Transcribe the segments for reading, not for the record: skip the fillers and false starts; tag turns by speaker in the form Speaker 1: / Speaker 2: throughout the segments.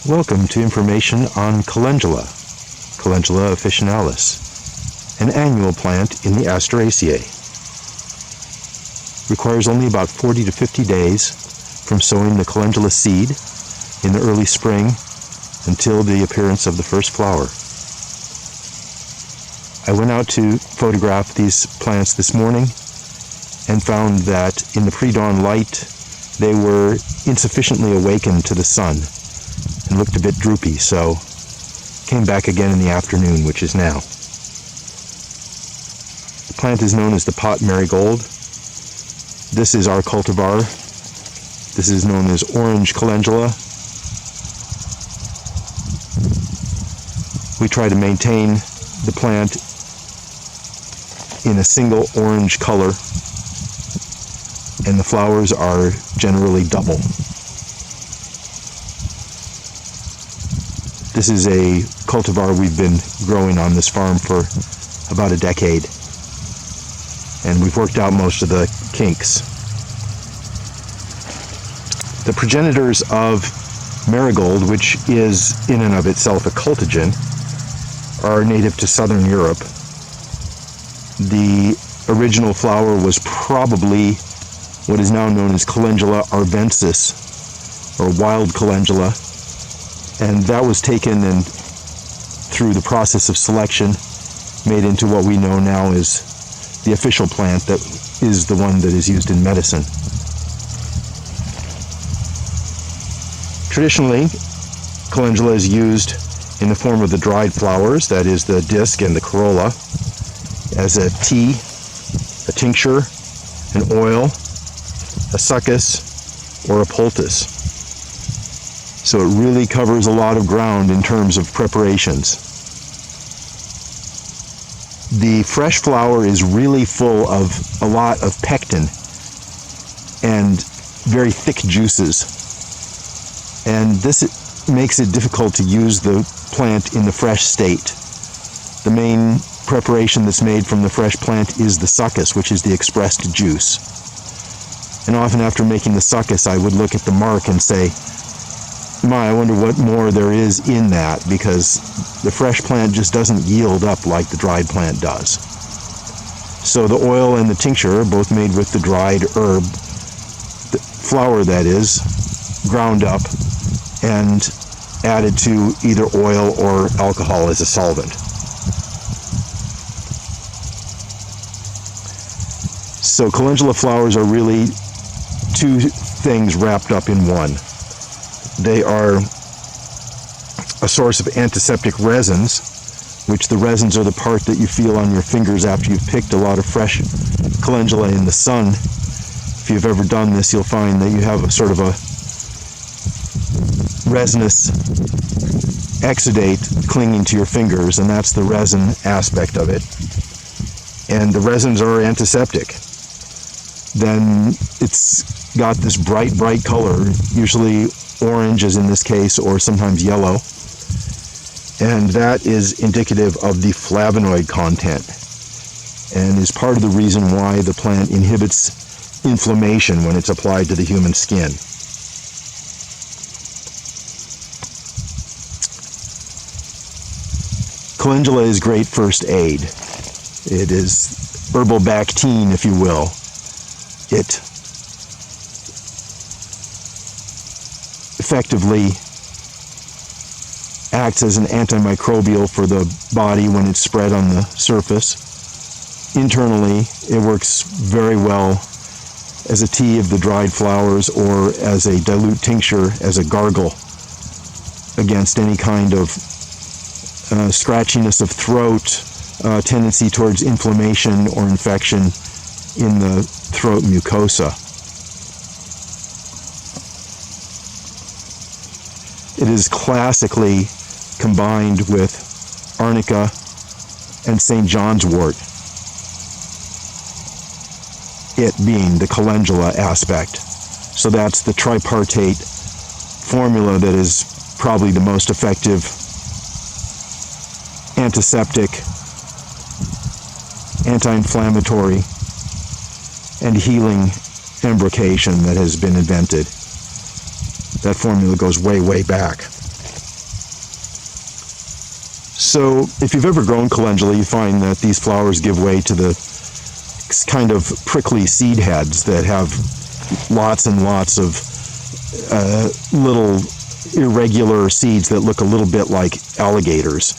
Speaker 1: Welcome to information on Calendula, Calendula officinalis, an annual plant in the Asteraceae. Requires only about 40 to 50 days from sowing the calendula seed in the early spring until the appearance of the first flower. I went out to photograph these plants this morning and found that in the pre-dawn light they were insufficiently awakened to the sun and looked a bit droopy, so came back again in the afternoon, which is now. The plant is known as the pot marigold. This is our cultivar. This is known as orange calendula. We try to maintain the plant in a single orange color, and the flowers are generally double. This is a cultivar we've been growing on this farm for about a decade, and we've worked out most of the kinks. The progenitors of marigold, which is in and of itself a cultigen, are native to southern Europe. The original flower was probably what is now known as Calendula arvensis, or wild calendula, and that was taken and through the process of selection made into what we know now as the official plant that is the one that is used in medicine. Traditionally, calendula is used in the form of the dried flowers, that is the disc and the corolla, as a tea, a tincture, an oil, a succus, or a poultice. So it really covers a lot of ground in terms of preparations. The fresh flower is really full of a lot of pectin and very thick juices. And this makes it difficult to use the plant in the fresh state. The main preparation that's made from the fresh plant is the succus, which is the expressed juice. And often after making the succus, I would look at the mark and say, I wonder what more there is in that, because the fresh plant just doesn't yield up like the dried plant does. So the oil and the tincture are both made with the dried herb, the flower that is, ground up and added to either oil or alcohol as a solvent. So calendula flowers are really two things wrapped up in one. They are a source of antiseptic resins, which the resins are the part that you feel on your fingers after you've picked a lot of fresh calendula in the sun. If you've ever done this, you'll find that you have a sort of a resinous exudate clinging to your fingers, and that's the resin aspect of it. And the resins are antiseptic. Then it's got this bright color, usually orange as in this case, or sometimes yellow, and that is indicative of the flavonoid content and is part of the reason why the plant inhibits inflammation when it's applied to the human skin. Calendula is great first aid. It is herbal bactine, if you will. It effectively acts as an antimicrobial for the body when it's spread on the surface. Internally, it works very well as a tea of the dried flowers or as a dilute tincture, as a gargle against any kind of scratchiness of throat, tendency towards inflammation or infection in the throat mucosa. It is classically combined with arnica and St. John's wort, it being the calendula aspect. So that's the tripartite formula that is probably the most effective antiseptic, anti-inflammatory, and healing embrocation that has been invented. That formula goes way back. So if you've ever grown calendula, you find that these flowers give way to the kind of prickly seed heads that have lots and lots of little irregular seeds that look a little bit like alligators,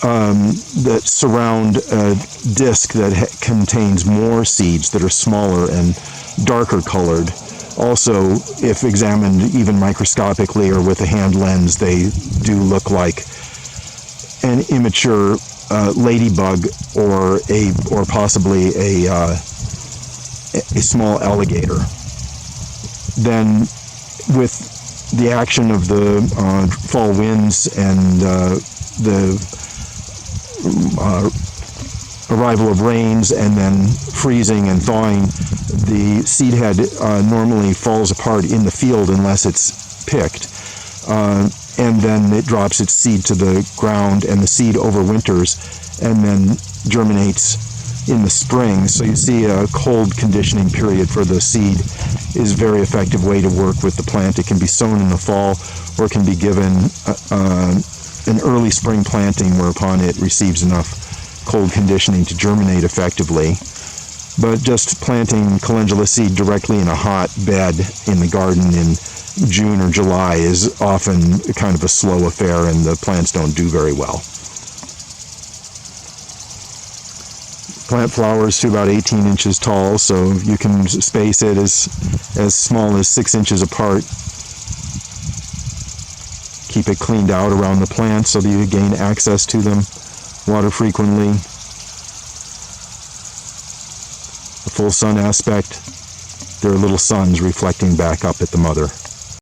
Speaker 1: that surround a disc that contains more seeds that are smaller and darker colored. Also, if examined even microscopically or with a hand lens, they do look like an immature ladybug or possibly a small alligator. Then, with the action of the fall winds and the arrival of rains and then freezing and thawing, the seed head normally falls apart in the field unless it's picked. And then it drops its seed to the ground, and the seed overwinters and then germinates in the spring. So you see a cold conditioning period for the seed is a very effective way to work with the plant. It can be sown in the fall, or it can be given an early spring planting whereupon it receives enough cold conditioning to germinate effectively. But just planting calendula seed directly in a hot bed in the garden in June or July is often kind of a slow affair, and the plants don't do very well. Plant flowers to about 18 inches tall, so you can space it as small as 6 inches apart. Keep it cleaned out around the plant so that you gain access to them. Water frequently. The full sun aspect. There are little suns reflecting back up at the mother.